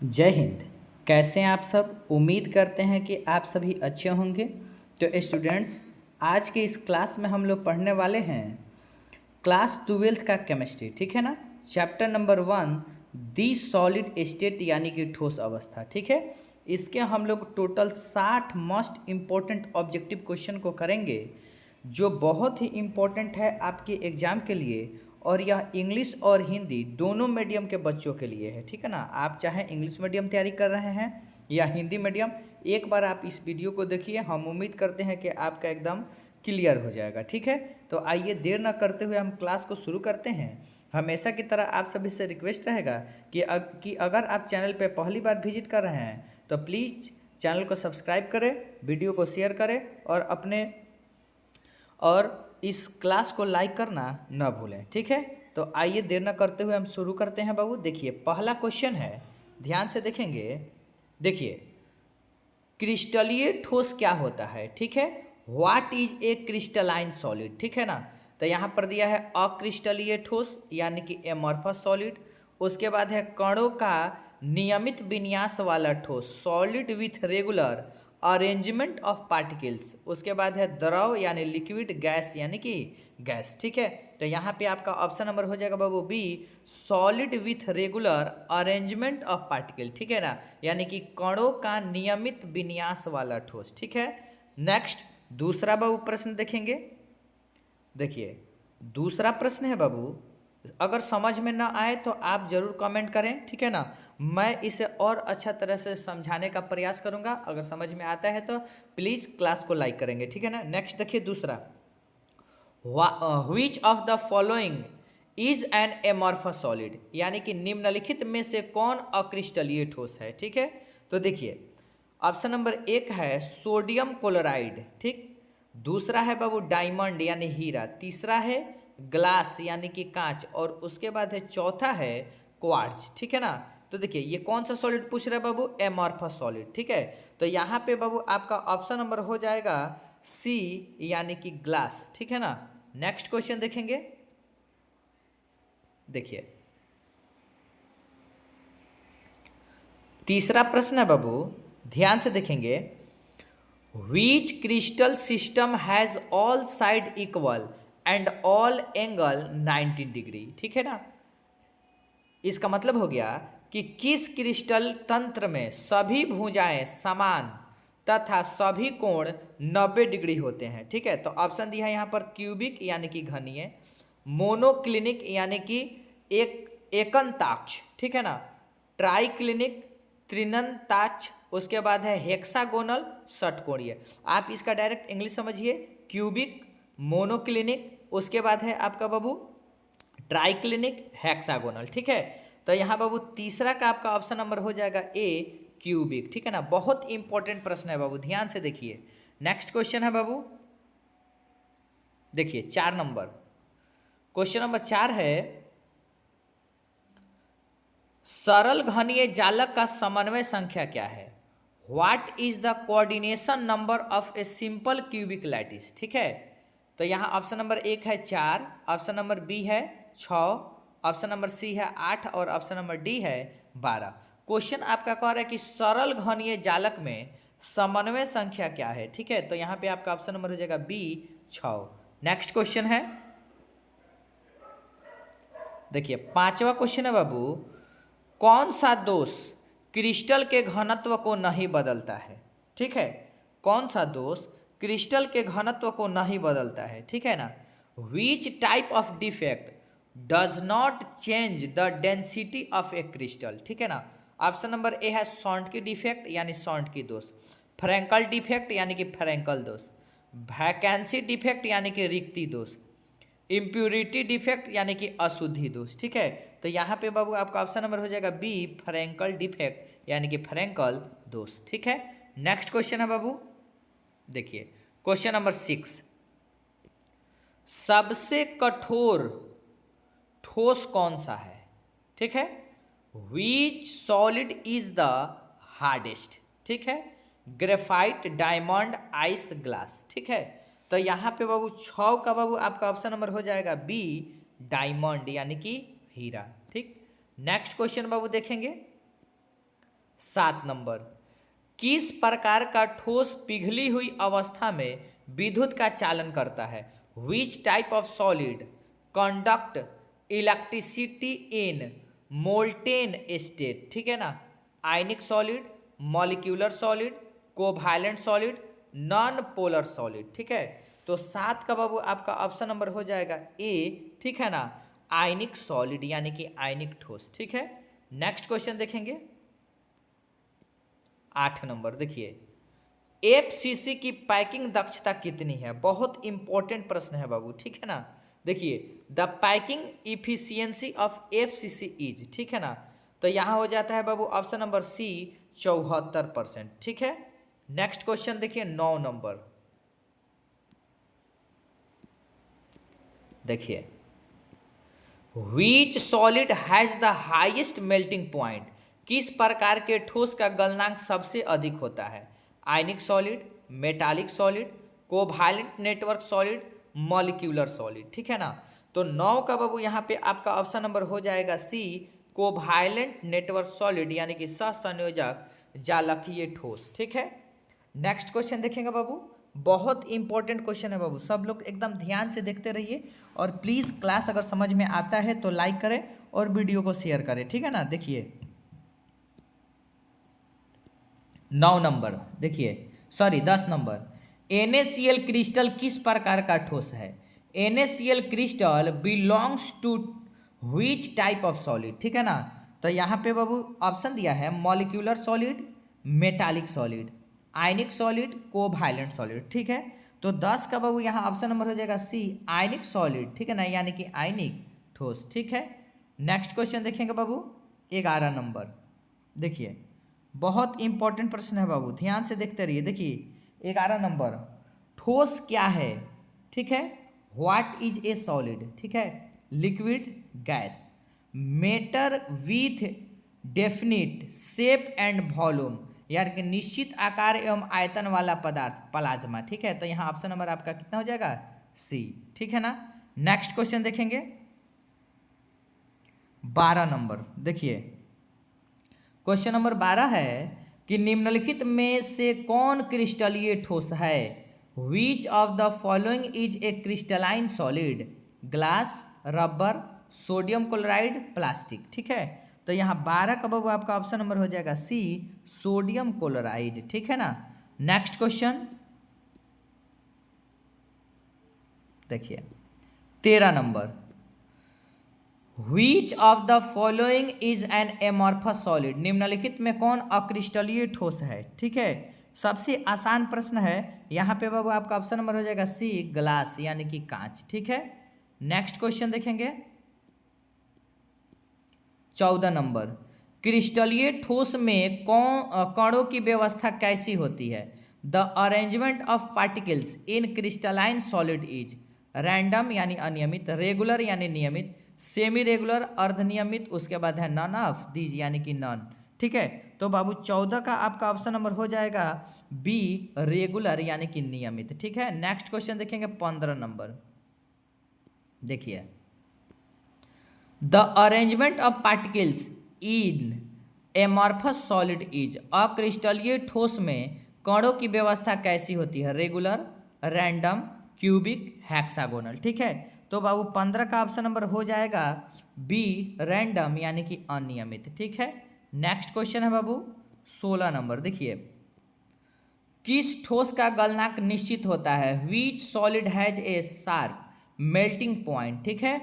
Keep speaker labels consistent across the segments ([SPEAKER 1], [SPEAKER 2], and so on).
[SPEAKER 1] जय हिंद। कैसे हैं आप सब? उम्मीद करते हैं कि आप सभी अच्छे होंगे। तो स्टूडेंट्स, आज की इस क्लास में हम लोग पढ़ने वाले हैं क्लास 12th का केमिस्ट्री, ठीक है ना। चैप्टर नंबर 1 दी सॉलिड स्टेट यानी कि ठोस अवस्था, ठीक है। इसके हम लोग total 60 most important objective question को करेंगे, जो बहुत ही इम्पोर्टेंट है आपके एग्ज़ाम के लिए। और यह इंग्लिश और हिंदी दोनों मीडियम के बच्चों के लिए है, ठीक है ना। आप चाहे इंग्लिश मीडियम तैयारी कर रहे हैं या हिंदी मीडियम, एक बार आप इस वीडियो को देखिए। हम उम्मीद करते हैं कि आपका एकदम क्लियर हो जाएगा, ठीक है। तो आइए देर न करते हुए हम क्लास को शुरू करते हैं। हमेशा की तरह आप सभी से रिक्वेस्ट रहेगा कि अगर आप चैनल पर पहली बार विजिट कर रहे हैं तो प्लीज़ चैनल को सब्सक्राइब करें, वीडियो को शेयर करें और इस क्लास को लाइक करना न भूलें, ठीक है। तो आइए देर न करते हुए हम शुरू करते हैं बाबू। देखिए पहला क्वेश्चन है, ध्यान से देखेंगे। देखिए क्रिस्टलीय ठोस क्या होता है, ठीक है। What is a crystalline solid, ठीक है ना। तो यहाँ पर दिया है अक्रिस्टलीय ठोस यानी कि एमॉर्फस सॉलिड। उसके बाद है कणों का नियमित विन्यास वाला ठोस, solid with regular arrangement of particles. उसके बाद है द्रव यानी लिक्विड, गैस यानी कि गैस, ठीक है। तो यहाँ पे आपका ऑप्शन नंबर हो जाएगा बाबू B, solid with regular arrangement of particle, ठीक है ना। यानी कि कणों का नियमित विन्यास वाला ठोस, ठीक है। नेक्स्ट दूसरा बाबू प्रश्न देखेंगे। देखिए दूसरा प्रश्न है बाबू, अगर समझ में ना आए तो आप जरूर कमेंट करें, ठीक है ना। मैं इसे और अच्छा तरह से समझाने का प्रयास करूंगा। अगर समझ में आता है तो प्लीज़ क्लास को लाइक करेंगे, ठीक है ना। नेक्स्ट देखिए दूसरा, which of the following is an amorphous solid, यानी कि निम्नलिखित में से कौन अक्रिस्टलीय ठोस है, ठीक है। तो देखिए ऑप्शन नंबर 1 है सोडियम क्लोराइड, ठीक। दूसरा है बाबू डायमंड यानी हीरा। तीसरा है ग्लास यानी कि कांच। और उसके बाद है चौथा है क्वार्ट्ज, ठीक है ना। तो देखिए ये कौन सा सॉलिड पूछ रहा है बाबू, एमॉर्फस सॉलिड, ठीक है। तो यहाँ पे बाबू आपका ऑप्शन नंबर हो जाएगा सी यानी कि ग्लास, ठीक है ना। नेक्स्ट क्वेश्चन देखेंगे। देखिए तीसरा प्रश्न है बाबू, ध्यान से देखेंगे। Which crystal system has all side equal and all angle 90 degree, ठीक है ना। इसका मतलब हो गया कि किस क्रिस्टल तंत्र में सभी भुजाएं समान तथा सभी कोण 90 डिग्री होते हैं, ठीक है। तो ऑप्शन दिया है यहाँ पर क्यूबिक यानी कि घनीय, मोनोक्लिनिक यानी कि एकंताक्ष, ठीक है ना, ट्राइक्लिनिक त्रिनंताक्ष, उसके बाद है हेक्सागोनल षटकोणीय। आप इसका डायरेक्ट इंग्लिश समझिए, क्यूबिक, मोनोक्लिनिक, उसके बाद है आपका बाबू ट्राइक्लिनिक, हेक्सागोनल, ठीक है। तो यहाँ बाबू तीसरा का आपका ऑप्शन नंबर हो जाएगा ए क्यूबिक, ठीक है ना। बहुत इंपॉर्टेंट प्रश्न है बाबू, ध्यान से देखिए। नेक्स्ट क्वेश्चन है बाबू, देखिए 4 नंबर, क्वेश्चन नंबर 4 है सरल घनीय जालक का समन्वय संख्या क्या है। What is the coordination number of a simple cubic lattice, ठीक है। तो यहाँ ऑप्शन नंबर 1 है 4, ऑप्शन नंबर बी है 6, ऑप्शन नंबर सी है 8 और ऑप्शन नंबर डी है 12। क्वेश्चन आपका कह रहा है कि सरल घनीय जालक में समन्वय संख्या क्या है, ठीक है। तो यहाँ पे आपका ऑप्शन नंबर हो जाएगा बी 6। नेक्स्ट क्वेश्चन है, देखिए 5वां क्वेश्चन है बाबू, कौन सा दोष क्रिस्टल के घनत्व को नहीं बदलता है, ठीक है। कौन सा दोष क्रिस्टल के घनत्व को नहीं बदलता है, ठीक है ना। Which type of defect does not change the density of A crystal, ठीक है ना। ऑप्शन नंबर ए है सॉन्ट की डिफेक्ट यानी सॉन्ट की दोष, फ्रैंकल डिफेक्ट यानी कि फ्रैंकल दोष, वैकेंसी डिफेक्ट यानी कि रिक्ति दोष, इम्प्यूरिटी डिफेक्ट यानी कि अशुद्धि दोष, ठीक है। तो यहाँ पे बाबू आपका ऑप्शन नंबर हो जाएगा बी फ्रैंकल डिफेक्ट यानी कि फ्रैंकल दोष, ठीक है। नेक्स्ट क्वेश्चन है बाबू, देखिए क्वेश्चन नंबर 6, सबसे कठोर ठोस कौन सा है, ठीक है। विच सॉलिड इज द हार्डेस्ट, ठीक है। ग्रेफाइट, डायमंड, आइस, ग्लास, ठीक है। तो यहाँ पे बाबू 6 का बाबू आपका ऑप्शन नंबर हो जाएगा बी डायमंड यानी कि हीरा, ठीक। नेक्स्ट क्वेश्चन बाबू देखेंगे। 7 नंबर, किस प्रकार का ठोस पिघली हुई अवस्था में विद्युत का चालन करता है? Which type of solid conduct electricity in molten state, ठीक है ना? आयनिक solid, molecular solid, covalent solid, non polar solid, ठीक है? तो 7 का बाबू आपका ऑप्शन नंबर हो जाएगा ए, ठीक है ना? आयनिक सॉलिड यानी कि आयनिक ठोस, ठीक है। नेक्स्ट क्वेश्चन देखेंगे 8 नंबर, देखिए एफसीसी की पैकिंग दक्षता कितनी है? बहुत इंपॉर्टेंट प्रश्न है बाबू, ठीक है ना? देखिए the packing efficiency of FCC is, ठीक है ना? तो यहाँ हो जाता है बाबू ऑप्शन नंबर सी 74%, ठीक है। नेक्स्ट क्वेश्चन देखिए 9 नंबर, देखिए which solid has the highest melting point? किस प्रकार के ठोस का गलनांक सबसे अधिक होता है? आयनिक solid, metallic solid, covalent network solid, molecular solid, ठीक है ना? तो 9 का बाबू यहाँ पे आपका ऑप्शन नंबर हो जाएगा सी कोवैलेंट नेटवर्क सॉलिड यानी कि सहसंयोजक जालकीय ठोस, ठीक है। नेक्स्ट क्वेश्चन देखेंगे बाबू, बहुत इंपॉर्टेंट क्वेश्चन है बाबू, सब लोग एकदम ध्यान से देखते रहिए और प्लीज़ क्लास अगर समझ में आता है तो लाइक करें और वीडियो को शेयर करें, ठीक है ना? देखिए 9 नंबर, देखिए सॉरी 10 नंबर, NaCl क्रिस्टल किस प्रकार का ठोस है? NaCl crystal belongs to which type of solid, ठीक है ना? तो यहाँ पे बाबू ऑप्शन दिया है मॉलिक्यूलर सॉलिड, मेटालिक सॉलिड, आयनिक सॉलिड, कोवैलेंट सॉलिड, ठीक है। तो 10 का बाबू यहाँ ऑप्शन नंबर हो जाएगा सी आयनिक सॉलिड, ठीक है ना? यानी कि आयनिक ठोस, ठीक है। नेक्स्ट क्वेश्चन देखेंगे बाबू 11 नंबर, देखिए बहुत इंपॉर्टेंट प्रश्न है बाबू, ध्यान से देखते रहिए। देखिए 11 नंबर, ठोस क्या है, ठीक है? व्हाट इज ए सॉलिड, ठीक है? Liquid, gas, matter with definite shape and volume यानी कि निश्चित आकार एवं आयतन वाला पदार्थ प्लाज्मा, ठीक है? तो यहाँ ऑप्शन नंबर आपका कितना हो जाएगा सी, ठीक है ना? नेक्स्ट क्वेश्चन देखेंगे 12 नंबर, देखिए क्वेश्चन नंबर 12 है कि निम्नलिखित में से कौन क्रिस्टलीय ठोस है? Which of the following is a crystalline solid? Glass, rubber, sodium chloride, plastic, ठीक है? तो यहाँ 12 का बाबू आपका ऑप्शन नंबर हो जाएगा सी सोडियम क्लोराइड, ठीक है ना? नेक्स्ट क्वेश्चन देखिए 13 number, which of the following is an amorphous solid? निम्नलिखित में कौन अक्रिस्टलीय ठोस है, ठीक है? सबसे आसान प्रश्न है यहाँ पे बाबू, आपका ऑप्शन नंबर हो जाएगा सी ग्लास यानी कि कांच, ठीक है। नेक्स्ट क्वेश्चन देखेंगे 14 नंबर, क्रिस्टलीय ठोस में कणों की व्यवस्था कैसी होती है? The arrangement of particles in crystalline solid is random यानी अनियमित, रेगुलर यानी नियमित, सेमी रेगुलर अर्धनियमित, उसके बाद है नन ऑफ दीज यानी कि नन, ठीक है। तो बाबू 14 का आपका ऑप्शन नंबर हो जाएगा बी रेगुलर यानी कि नियमित, ठीक है। नेक्स्ट क्वेश्चन देखेंगे 15 नंबर, देखिए the arrangement of particles in amorphous solid is, अक्रिस्टलीय ठोस में कणों की व्यवस्था कैसी होती है? रेगुलर, रैंडम, क्यूबिक, हेक्सागोनल, ठीक है। तो बाबू 15 का ऑप्शन नंबर हो जाएगा बी रैंडम यानी कि अनियमित, ठीक है। नेक्स्ट क्वेश्चन है बाबू 16 नंबर, देखिए किस ठोस का गलनांक निश्चित होता है? Which solid has a sharp melting point, ठीक है?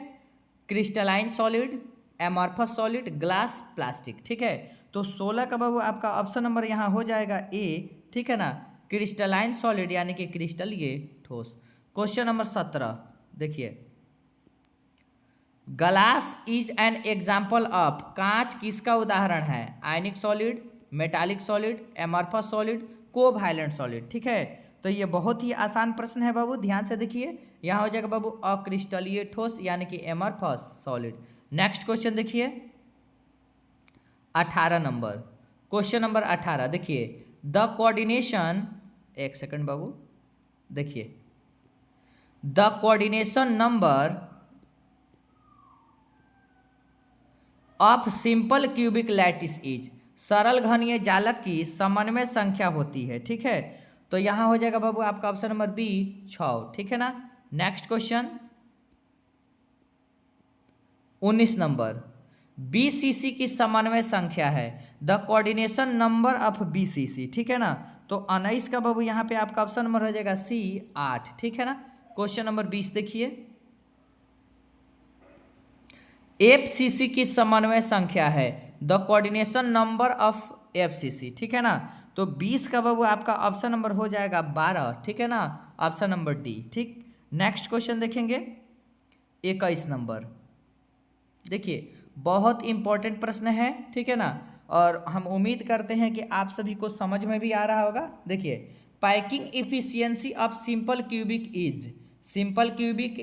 [SPEAKER 1] Crystalline solid, amorphous solid, glass, plastic, ठीक है। तो 16 का बाबू आपका ऑप्शन नंबर यहाँ हो जाएगा ए, ठीक है ना? क्रिस्टलाइन सॉलिड यानी कि क्रिस्टलीय ठोस। क्वेश्चन नंबर 17 देखिए glass is an example of, कांच किसका उदाहरण है? आयनिक solid, metallic solid, amorphous solid, covalent solid, ठीक है। तो ये बहुत ही आसान प्रश्न है बाबू, ध्यान से देखिए। यहाँ हो जाएगा बाबू अक्रिस्टलीय ठोस यानी कि एमॉर्फस सॉलिड। नेक्स्ट क्वेश्चन देखिए 18 नंबर, क्वेश्चन नंबर 18 देखिए द कोऑर्डिनेशन, एक सेकंड बाबू, देखिए the coordination number of simple cubic lattice is, सरल घनीय जालक की समन्वय संख्या होती है। ठीक है, तो यहाँ हो जाएगा बाबू आपका ऑप्शन नंबर बी 6। ठीक है ना। नेक्स्ट क्वेश्चन 19 नंबर, बीसीसी की समन्वय संख्या है, the coordination number of BCC. ठीक है ना, तो 19 का बाबू यहाँ पे आपका ऑप्शन नंबर हो जाएगा सी 8। ठीक है ना। क्वेश्चन नंबर 20 देखिए, एफसीसी की समन्वय संख्या है, the coordination number of FCC. ठीक है ना, तो 20 का बाबू आपका ऑप्शन नंबर हो जाएगा 12। ठीक है ना, ऑप्शन नंबर डी। ठीक, नेक्स्ट क्वेश्चन देखेंगे 21 नंबर। देखिए बहुत इंपॉर्टेंट प्रश्न है। ठीक है ना, और हम उम्मीद करते हैं कि आप सभी को समझ में भी आ रहा होगा। देखिए, packing efficiency of simple cubic is, simple cubic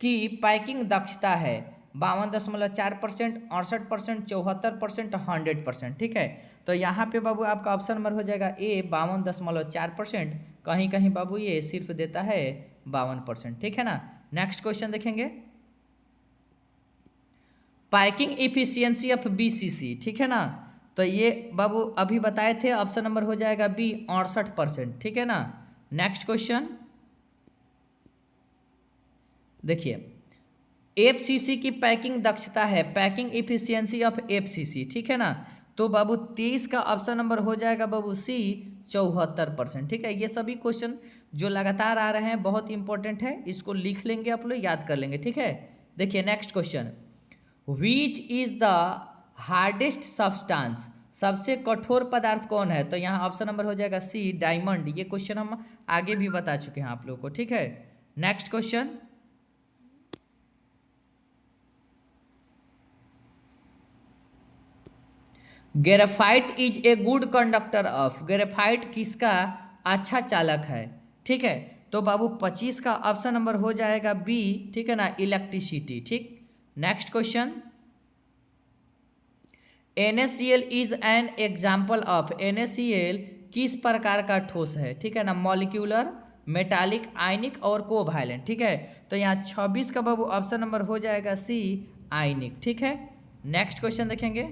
[SPEAKER 1] की पैकिंग दक्षता है 52.4%, 68%, 74%, 100%। ठीक है, तो यहाँ पे बाबू आपका ऑप्शन नंबर हो जाएगा ए 52.4%। कहीं कहीं बाबू ये सिर्फ देता है 52%। ठीक है ना। नेक्स्ट क्वेश्चन देखेंगे, पैकिंग इफिशियंसी ऑफ बीसीसी। ठीक है ना, तो ये बाबू अभी बताए थे, ऑप्शन नंबर हो जाएगा बी 68%। ठीक है ना। नेक्स्ट क्वेश्चन देखिए, एफसीसी की पैकिंग दक्षता है, पैकिंग इफिशियंसी ऑफ एफसीसी। ठीक है ना, तो बाबू 23 का ऑप्शन नंबर हो जाएगा बाबू सी 74%। ठीक है, ये सभी क्वेश्चन जो लगातार आ रहे हैं बहुत इंपॉर्टेंट है, इसको लिख लेंगे आप लोग, याद कर लेंगे। ठीक है, देखिए next question, which is the hardest substance, सबसे कठोर पदार्थ कौन है? तो यहाँ ऑप्शन नंबर हो जाएगा सी डायमंड। ये क्वेश्चन हम आगे भी बता चुके हैं आप लोगों को। ठीक है, next question, graphite is a good conductor of, graphite किसका अच्छा चालक है? ठीक है, तो बाबू 25 का ऑप्शन नंबर हो जाएगा बी। ठीक है ना, इलेक्ट्रिसिटी। ठीक, next question, NaCl is an example of, NaCl किस प्रकार का ठोस है? ठीक है ना, मॉलिक्यूलर, मेटालिक, आयनिक और कोवैलेंट। ठीक है, तो यहाँ 26 का बाबू ऑप्शन नंबर हो जाएगा सी आयनिक। ठीक है, नेक्स्ट क्वेश्चन देखेंगे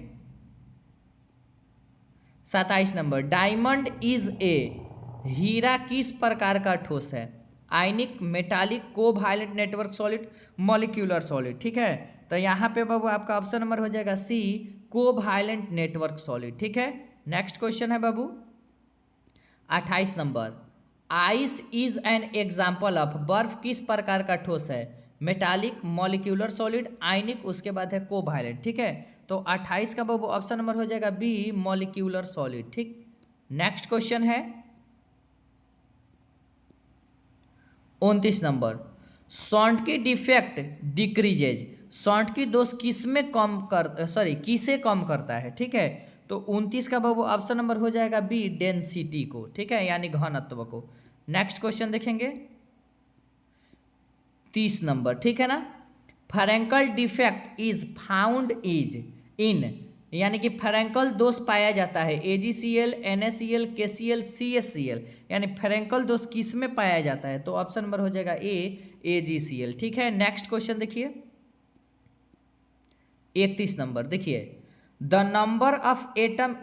[SPEAKER 1] 27 नंबर, डायमंड इज ए, हीरा किस प्रकार का ठोस है? Ionic, metallic, covalent, network solid, molecular solid. ठीक है, तो यहाँ पे बाबू आपका ऑप्शन नंबर हो जाएगा सी कोवैलेंट नेटवर्क सॉलिड। ठीक है, नेक्स्ट क्वेश्चन है बाबू 28 number, ice is an example of, बर्फ किस प्रकार का ठोस है? मेटालिक, मॉलिक्यूलर सॉलिड, आयनिक, उसके बाद है कोवैलेंट। ठीक है, तो 28 का बाबू ऑप्शन नंबर हो जाएगा बी मॉलिक्यूलर सॉलिड। ठीक, नेक्स्ट क्वेश्चन है 29 नंबर, सॉन्टकी डिफेक्ट डिक्रीजेज, सॉन्टकी दोष किसे कम करता है? ठीक है, तो 29 का बाबू ऑप्शन नंबर हो जाएगा बी डेंसिटी को। ठीक है, यानी घनत्व को। नेक्स्ट क्वेश्चन देखेंगे 30 नंबर। ठीक है ना, Frenkel defect is found is in, यानी कि फ्रैंकल दोष पाया जाता है AgCl, NaCl, KCl, CaCl, यानी फ्रैंकल दोष किस में पाया जाता है? तो ऑप्शन नंबर हो जाएगा ए AgCl। ठीक है, नेक्स्ट क्वेश्चन देखिए 31 नंबर। देखिए, the number of atom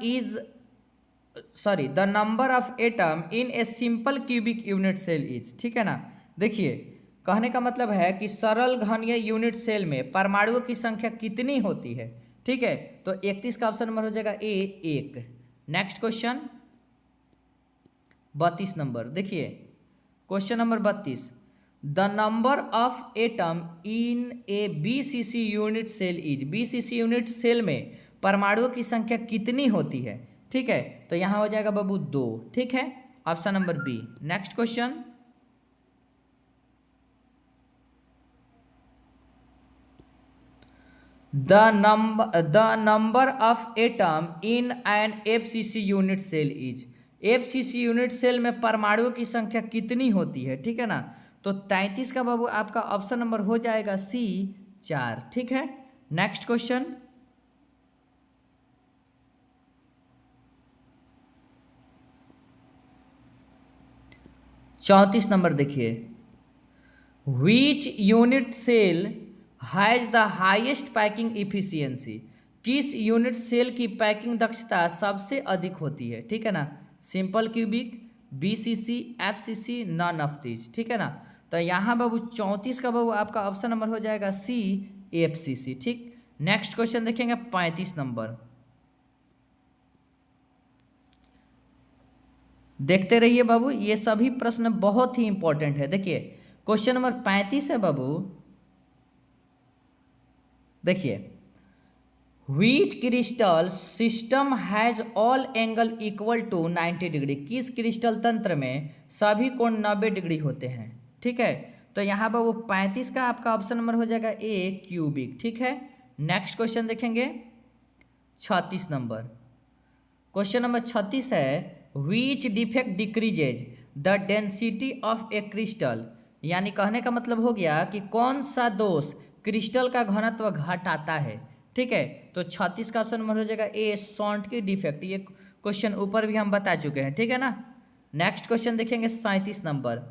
[SPEAKER 1] in a simple cubic unit cell is. ठीक है ना, देखिए कहने का मतलब है कि सरल घनीय यूनिट सेल में परमाणुओं की संख्या कितनी होती है? ठीक है, तो 31 का ऑप्शन नंबर हो जाएगा ए 1। Next question 32 number. देखिए question number 32, the number of atom in a BCC unit cell is, BCC unit cell में परमाणुओं की संख्या कितनी होती है? ठीक है, तो यहाँ हो जाएगा बाबू 2। ठीक है, option number B. Next question, the number of atom in an FCC unit cell is, FCC unit cell में परमाणुओं की संख्या कितनी होती है? ठीक है ना, तो 33 का बाबू आपका ऑप्शन नंबर हो जाएगा सी 4। ठीक है, नेक्स्ट क्वेश्चन 34 नंबर। देखिए, which unit cell has the highest packing efficiency, किस यूनिट सेल की पैकिंग दक्षता सबसे अधिक होती है, ठीक है ना। Simple cubic, BCC, FCC, none of these, ठीक है ना। तो यहाँ बाबू 34 का बाबू आपका ऑप्शन नंबर हो जाएगा सी, एफसीसी, ठीक। नेक्स्ट क्वेश्चन देखेंगे 35 नंबर, देखते रहिए बाबू, ये सभी प्रश्न बहुत ही इंपॉर्टेंट है। देखिए क्वेश्चन नंबर 35 है बाबू, देखिए which crystal system has all angle equal to 90 degree, किस क्रिस्टल तंत्र में सभी कोण 90 डिग्री होते हैं, ठीक है। तो यहाँ पर वो 35 का आपका ऑप्शन नंबर हो जाएगा ए, क्यूबिक, ठीक है। नेक्स्ट क्वेश्चन देखेंगे 36 नंबर, क्वेश्चन नंबर 36 है which defect decreases the density of A crystal, यानी कहने का मतलब हो गया कि कौन सा दोष क्रिस्टल का घनत्व घटाता है, ठीक है। तो 36 का ऑप्शन नंबर हो जाएगा ए, सॉन्ट की डिफेक्ट, ये क्वेश्चन ऊपर भी हम बता चुके हैं, ठीक है ना। नेक्स्ट क्वेश्चन देखेंगे 37 number,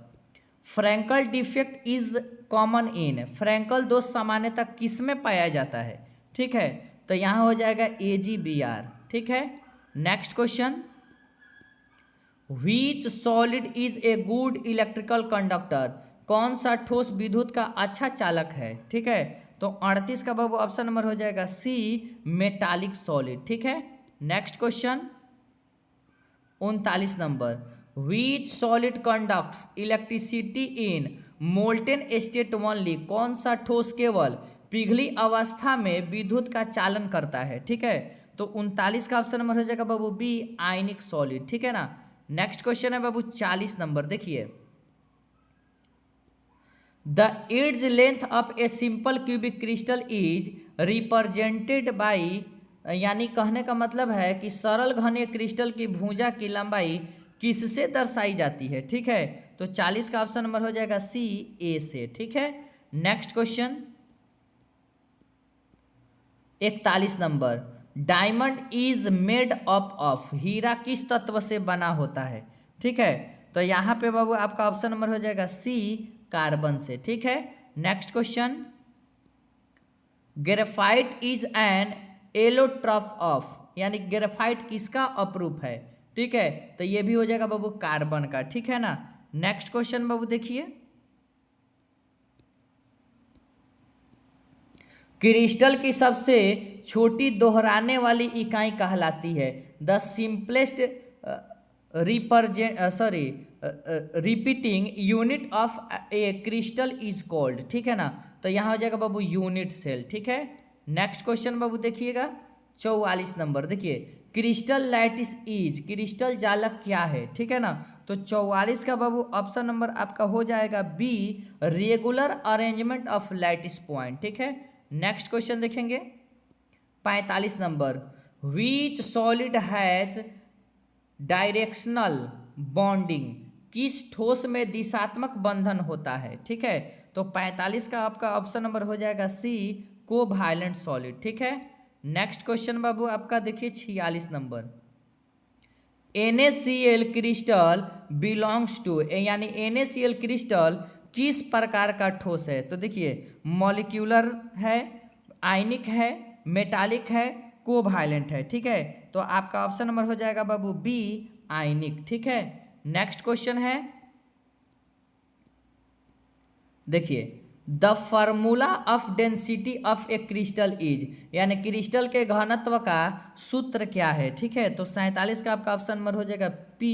[SPEAKER 1] Frenkel defect is common in, Frenkel दोष सामान्यतः किस में पाया जाता है, ठीक है। तो यहाँ हो जाएगा AgBr, ठीक है। Next question, which solid is a good electrical conductor, कौन सा ठोस विद्युत का अच्छा चालक है, ठीक है। तो 38 का बाबू ऑप्शन नंबर हो जाएगा सी, मेटालिक सॉलिड, ठीक है। Next question 39 number, which solid conducts electricity in molten state only, कौन सा ठोस केवल पिघली अवस्था में विद्युत का चालन करता है, ठीक है। तो 39 का ऑप्शन नंबर हो जाएगा बाबू बी, आयनिक सॉलिड, ठीक है ना। नेक्स्ट क्वेश्चन है बाबू 40 नंबर, देखिए the edge length of a simple cubic crystal is represented by, यानी कहने का मतलब है कि सरल घने क्रिस्टल की भुजा की लंबाई किससे दर्शाई जाती है, ठीक है। तो 40 का ऑप्शन नंबर हो जाएगा सी, ए से, ठीक है। Next question 41 number, diamond is made up of, हीरा किस तत्व से बना होता है, ठीक है। तो यहाँ पे बाबू आपका ऑप्शन नंबर हो जाएगा सी, कार्बन से, ठीक है। Next question, graphite is an allotrope of, यानी ग्रेफाइट किसका अपरूप है, ठीक है। तो ये भी हो जाएगा बाबू कार्बन का, ठीक है ना। नेक्स्ट क्वेश्चन बाबू देखिए, क्रिस्टल की सबसे छोटी दोहराने वाली इकाई कहलाती है, the simplest repeating unit of A crystal is called, ठीक है ना। तो यहाँ हो जाएगा बाबू यूनिट सेल, ठीक है। नेक्स्ट क्वेश्चन बाबू देखिएगा 44 नंबर, देखिए क्रिस्टल लैटिस इज, क्रिस्टल जालक क्या है, ठीक है ना। तो 44 का बाबू ऑप्शन नंबर आपका हो जाएगा B, regular arrangement of lattice point, ठीक है। नेक्स्ट क्वेश्चन देखेंगे 45 number, which solid has directional bonding, किस ठोस में दिशात्मक बंधन होता है, ठीक है। तो 45 का आपका ऑप्शन नंबर हो जाएगा सी, कोवैलेंट सॉलिड, ठीक है। नेक्स्ट क्वेश्चन बाबू आपका देखिए 46 number, NaCl crystal belongs to, यानी NaCl क्रिस्टल किस प्रकार का ठोस है। तो देखिए मॉलिक्यूलर है, आयनिक है, मेटालिक है, कोवैलेंट है, ठीक है। तो आपका ऑप्शन नंबर हो जाएगा बाबू बी, आयनिक, ठीक है। नेक्स्ट क्वेश्चन है, देखिए the formula of density of A crystal is, यानी क्रिस्टल के घनत्व का सूत्र क्या है, ठीक है। तो 47 का आपका ऑप्शन नंबर हो जाएगा पी,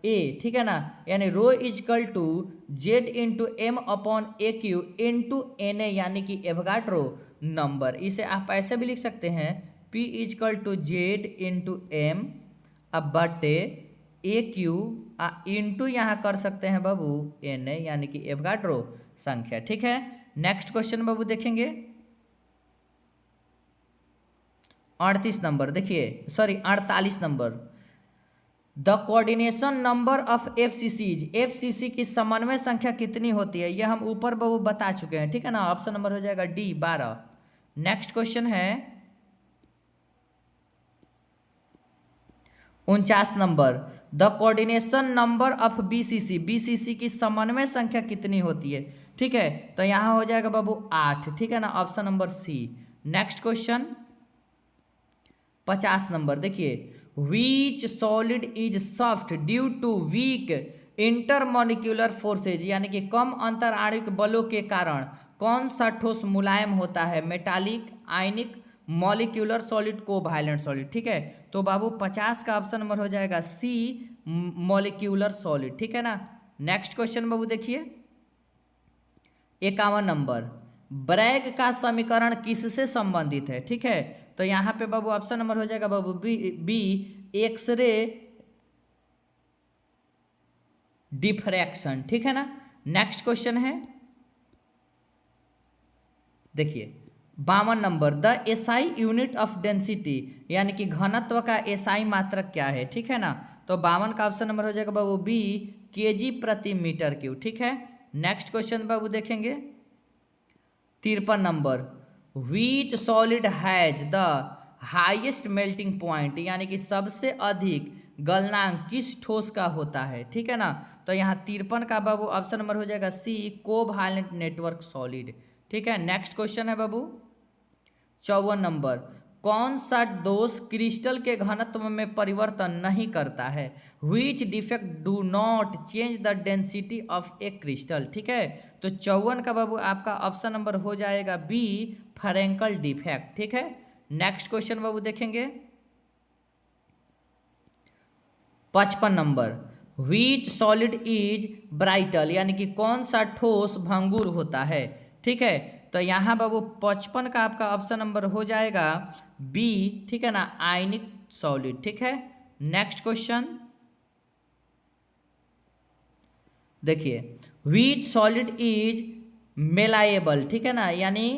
[SPEAKER 1] ए, ठीक है ना। यानी rho is equal to Z into M upon a cube into N A, यानी कि एवोगाड्रो नंबर। इसे आप ऐसे भी लिख सकते हैं P equal to Z into M अब बटे ए क्यू इंटू यहाँ कर सकते हैं बाबू एन ए, यानी कि एवोगाड्रो संख्या, ठीक है। नेक्स्ट क्वेश्चन बाबू देखेंगे 38 नंबर, देखिए 48 number, the coordination number of FCCs, FCC की समन्वय संख्या कितनी होती है, यह हम ऊपर बाबू बता चुके हैं, ठीक है ना। ऑप्शन नंबर हो जाएगा डी, 12। नेक्स्ट क्वेश्चन है 49 number, the coordination number of BCC, BCC की समन्वय संख्या कितनी होती है, ठीक है। तो यहाँ हो जाएगा बाबू 8, ठीक है ना, option number C. Next question 50 number देखिए, which solid is soft due to weak intermolecular forces, यानी कि कम अंतर आणविक बलों के कारण कौन सा ठोस मुलायम होता है? मेटालिक, आयनिक, मॉलिक्यूलर सॉलिड, कोवालेंट सॉलिड। ठीक है, तो बाबू 50 का ऑप्शन नंबर हो जाएगा सी, मॉलिक्यूलर सॉलिड। ठीक है ना। नेक्स्ट क्वेश्चन बाबू देखिए 51 नंबर, ब्रैग का समीकरण किससे संबंधित है? ठीक है, तो यहाँ पे बाबू ऑप्शन नंबर हो जाएगा बाबू बी एक्सरे डिफ्रैक्शन। ठीक है ना। नेक्स्ट क्वेश्चन है देखिए 52 number, the SI unit of density, यानी कि घनत्व का एसआई मात्रक क्या है? ठीक है ना। तो 52 का ऑप्शन नंबर हो जाएगा बाबू बी, केजी प्रति मीटर क्यूब। ठीक है। नेक्स्ट क्वेश्चन बाबू देखेंगे 53 number, which solid has the highest melting point, यानी कि सबसे अधिक गलनांक किस ठोस का होता है? ठीक है ना। तो यहाँ 53 का बाबू ऑप्शन नंबर हो जाएगा सी, कोवैलेंट नेटवर्क सॉलिड। ठीक है। नेक्स्ट क्वेश्चन है बाबू 54 नंबर, कौन सा दोष क्रिस्टल के घनत्व में परिवर्तन नहीं करता है? Which defect do not change the density of A crystal. ठीक है, तो 54 का बाबू आपका ऑप्शन नंबर हो जाएगा बी, फ्रैंकल डिफेक्ट। ठीक है। नेक्स्ट क्वेश्चन बाबू देखेंगे 55 नंबर, व्हिच सॉलिड इज ब्राइटल, यानी कि कौन सा ठोस भंगुर होता है? ठीक है, तो यहाँ बाबू 55 का आपका ऑप्शन नंबर हो जाएगा बी। ठीक है ना, आयनिक सॉलिड। ठीक है। नेक्स्ट क्वेश्चन देखिए, व्हिच सॉलिड इज मेलाएबल। ठीक है ना, यानी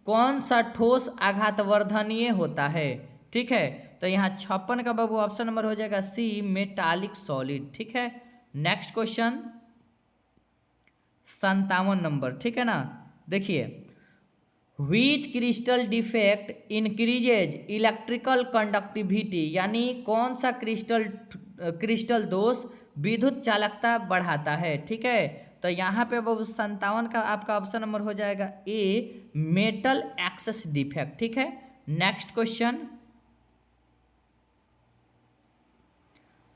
[SPEAKER 1] कौन सा ठोस आघातवर्धनीय होता है? ठीक है, तो यहाँ 56 का बाबू ऑप्शन नंबर हो जाएगा सी, मेटालिक सॉलिड। ठीक है। Next question 57 number. ठीक है ना, देखिए which crystal defect increases electrical conductivity, यानी कौन सा क्रिस्टल दोष विद्युत चालकता बढ़ाता है? ठीक है, तो यहाँ पे बाबू 57 का आपका ऑप्शन नंबर हो जाएगा ए, मेटल एक्सेस डिफेक्ट। ठीक है। Next question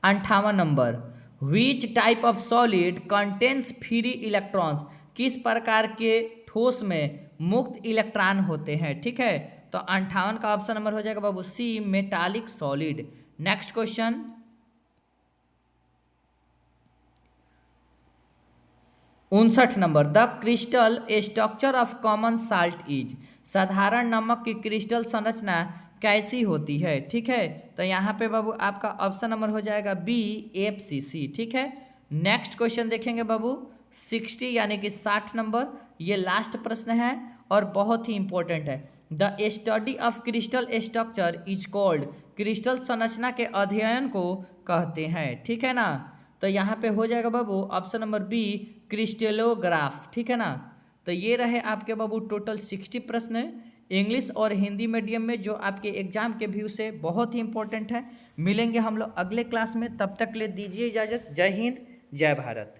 [SPEAKER 1] 58 number, which type of solid contains free electrons, किस प्रकार के ठोस में मुक्त इलेक्ट्रॉन होते हैं? ठीक है, तो 58 का ऑप्शन नंबर हो जाएगा बाबू C, metallic solid. Next question 59 number, the crystal structure of common salt is, साधारण नमक की क्रिस्टल संरचना कैसी होती है? ठीक है, तो यहाँ पे बाबू आपका ऑप्शन नंबर हो जाएगा बी, FCC। ठीक है। नेक्स्ट क्वेश्चन देखेंगे बाबू 60 यानी कि 60 नंबर, ये लास्ट प्रश्न है और बहुत ही इंपॉर्टेंट है। The study of crystal structure is called, crystal संरचना के अध्ययन को कहते हैं। ठीक है ना, तो यहाँ पे हो जाएगा बाबू ऑप्शन नंबर बी, क्रिस्टलोग्राफ। ठीक है ना। तो ये रहे आपके बाबू टोटल 60 प्रश्न इंग्लिश और हिंदी मीडियम में, जो आपके एग्जाम के व्यू से बहुत ही इंपॉर्टेंट है। मिलेंगे हम लोग अगले क्लास में, तब तक ले दीजिए इजाज़त। जय हिंद, जय भारत।